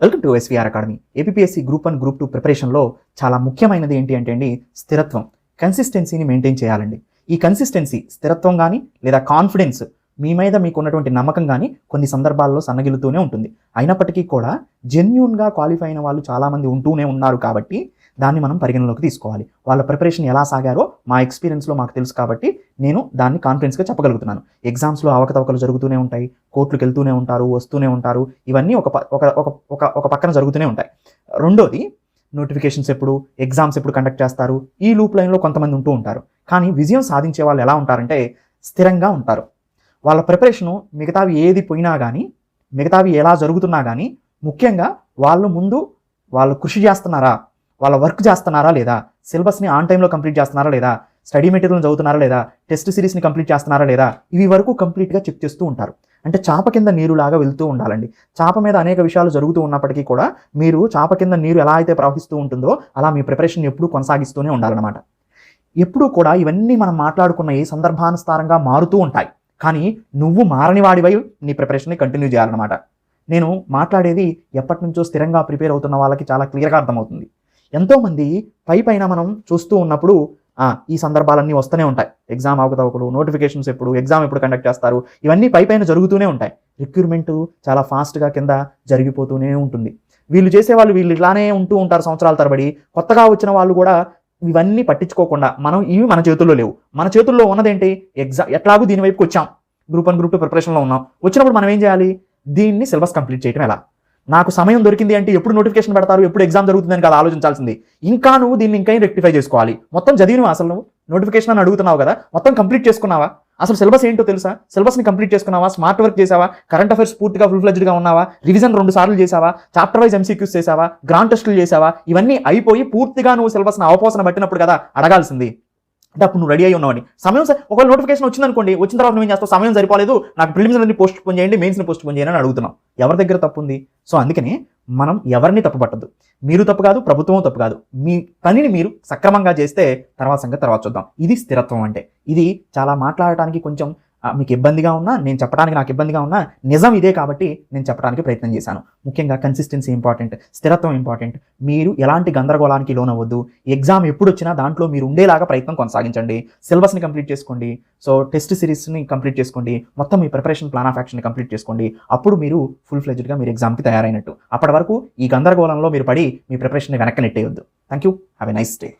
Welcome to SVR academy. APSC group 1 group 2 ప్రిపరేషన్లో చాలా ముఖ్యమైనది ఏంటి అంటే అండి, స్థిరత్వం, కన్సిస్టెన్సీని మెయింటైన్ చేయాలండి. ఈ కన్సిస్టెన్సీ, స్థిరత్వం కానీ లేదా కాన్ఫిడెన్స్, మీ మీద మీకు ఉన్నటువంటి నమ్మకం కానీ కొన్ని సందర్భాల్లో సన్నగిలుతూనే ఉంటుంది. అయినప్పటికీ కూడా జెన్యూన్గా క్వాలిఫై అయిన వాళ్ళు చాలామంది ఉంటూనే ఉన్నారు కాబట్టి దాన్ని మనం పరిగణలోకి తీసుకోవాలి. వాళ్ళ ప్రిపరేషన్ ఎలా సాగారో మా ఎక్స్పీరియన్స్లో మాకు తెలుసు కాబట్టి నేను దాన్ని కాన్ఫిడెన్స్గా చెప్పగలుగుతున్నాను. ఎగ్జామ్స్లో అవకతవకలు జరుగుతూనే ఉంటాయి, కోర్టులకు వెళ్తూనే ఉంటారు, వస్తూనే ఉంటారు. ఇవన్నీ ఒక పక్కన జరుగుతూనే ఉంటాయి. రెండోది, నోటిఫికేషన్స్ ఎప్పుడు, ఎగ్జామ్స్ ఎప్పుడు కండక్ట్ చేస్తారు, ఈ లూప్ లైన్లో కొంతమంది ఉంటూ ఉంటారు. కానీ విజయం సాధించే వాళ్ళు ఎలా ఉంటారంటే స్థిరంగా ఉంటారు. వాళ్ళ ప్రిపరేషను మిగతావి ఏది పోయినా కానీ, మిగతావి ఎలా జరుగుతున్నా కానీ, ముఖ్యంగా వాళ్ళు కృషి చేస్తున్నారా, వాళ్ళ వర్క్ చేస్తున్నారా లేదా, సిలబస్ని ఆన్ టైంలో కంప్లీట్ చేస్తున్నారా లేదా, స్టడీ మెటీరియల్ చదువుతున్నారా లేదా, టెస్ట్ సిరీస్ని కంప్లీట్ చేస్తున్నారా లేదా, ఇవి వరకు కంప్లీట్గా చెక్ చేస్తూ ఉంటారు. అంటే చాప కింద నీరులాగా వెళ్తూ ఉండాలండి. చాప మీద అనేక విషయాలు జరుగుతూ ఉన్నప్పటికీ కూడా మీరు చాప కింద నీరు ఎలా అయితే ప్రవహిస్తూ ఉంటుందో అలా మీ ప్రిపరేషన్ ఎప్పుడూ కొనసాగిస్తూనే ఉండాలన్నమాట. ఎప్పుడూ కూడా ఇవన్నీ మనం మాట్లాడుకున్న ఈ సందర్భానుసారంగా మారుతూ ఉంటాయి. కానీ నువ్వు మారని వాడివై నీ ప్రిపరేషన్ని కంటిన్యూ చేయాలన్నమాట. నేను మాట్లాడేది ఎప్పటి నుంచో స్థిరంగా ప్రిపేర్ అవుతున్న వాళ్ళకి చాలా క్లియర్గా అర్థమవుతుంది. ఎంతోమంది పైన మనం చూస్తూ ఉన్నప్పుడు ఈ సందర్భాలన్నీ వస్తూనే ఉంటాయి. ఎగ్జామ్ అవకతవకలు, నోటిఫికేషన్స్ ఎప్పుడు, ఎగ్జామ్ ఎప్పుడు కండక్ట్ చేస్తారు, ఇవన్నీ పైన జరుగుతూనే ఉంటాయి. రిక్రూట్మెంట్ చాలా ఫాస్ట్గా కింద జరిగిపోతూనే ఉంటుంది. వీళ్ళు ఇలానే ఉంటూ ఉంటారు సంవత్సరాల తరబడి. కొత్తగా వచ్చిన వాళ్ళు కూడా ఇవన్నీ పట్టించుకోకుండా ఇవి మన చేతుల్లో లేవు. మన చేతుల్లో ఉన్నదేంటి, ఎట్లాగూ దీని వైపుకి వచ్చాం, గ్రూప్ 1 గ్రూప్ 2 ప్రిపరేషన్లో ఉన్నాం. వచ్చినప్పుడు మనం ఏం చేయాలి, దీన్ని సిలబస్ కంప్లీట్ చేయడం ఎలా. నాకు సమయం దొరికింది అంటే ఎప్పుడు నోటిఫికేషన్ పెడతారు, ఎప్పుడు ఎగ్జామ్ జరుగుతుందని కదా ఆలోచించాల్సింది. నువ్వు దీన్ని ఇంకా రెక్టిఫై చేసుకోవాలి. మొత్తం చదివినవా అసలు నువ్వు? నోటిఫికేషన్ అని అడుగుతున్నావు కదా, మొత్తం కంప్లీట్ చేసుకున్నావా? అసలు సిలబస్ ఏంటో తెలుసా? సిలబస్ని కంప్లీట్ చేసుకున్నావా? స్మార్ట్ వర్క్ చేసావా? కరెంట్ అఫైర్స్ పూర్తిగా ఫుల్ ఫ్లెడ్జ్డ్గా ఉన్నావా? రివిజన్ 2 సార్లు చేసావా? చాప్టర్ వైజ్ ఎంసీక్యూస్ చేసావా? గ్రాండ్ టెస్టులు చేసావా? ఇవన్నీ అయిపోయి పూర్తిగా నువ్వు సిలబస్ని అవపోసన పట్టినప్పుడు కదా అడగాల్సింది. అంటే అప్పుడు నువ్వు రెడీ అయ్యి ఉన్నావని. ఒకవేళ నోటిఫికేషన్ వచ్చిందనుకోండి, వచ్చిన తర్వాత నువ్వు ఏం చేస్తావు, సమయం సరిపోలేదు, నాకు ప్రిలిమ్స్ని పోస్ట్ పోన్ చేయండి, మెయిన్స్ని పోస్ట్ పోన్ చేయండి అని అడుగుతున్నావు. ఎవరి దగ్గర తప్పు ఉంది? సో అందుకని మనం ఎవరిని తప్పు పట్టద్దు. మీరు తప్పు కాదు, ప్రభుత్వం తప్పు కాదు. మీ పనిని మీరు సక్రమంగా చేస్తే తర్వాత సంగతి తర్వాత చూద్దాం. ఇది స్థిరత్వం అంటే. ఇది చాలా మాట్లాడటానికి కొంచెం మీకు ఇబ్బందిగా ఉన్నా, నేను చెప్పడానికి నాకు ఇబ్బందిగా ఉన్నా, నిజం ఇదే కాబట్టి నేను చెప్పడానికి ప్రయత్నం చేశాను. ముఖ్యంగా కన్సిస్టెన్సీ ఇంపార్టెంట్, స్థిరత్వం ఇంపార్టెంట్. మీరు ఎలాంటి గందరగోళానికి లోనవ్వద్దు. ఎగ్జామ్ ఎప్పుడు వచ్చినా దాంట్లో మీరు ఉండేలాగా ప్రయత్నం కొనసాగించండి. సిలబస్ని కంప్లీట్ చేసుకోండి. సో టెస్ట్ సిరీస్ని కంప్లీట్ చేసుకోండి. మొత్తం మీ ప్రిపరేషన్ ప్లాన్ ఆఫ్ యాక్షన్ని కంప్లీట్ చేసుకోండి. అప్పుడు మీరు ఫుల్ ఫ్లెడ్జ్డ్గా మీరు ఎగ్జామ్కి తయారైనట్టు. అప్పటి వరకు ఈ గందరగోళంలో మీరు పడి మీ ప్రిపరేషన్ని వెనక్కి నెట్టేయొద్దు. Thank you. Have a nice day.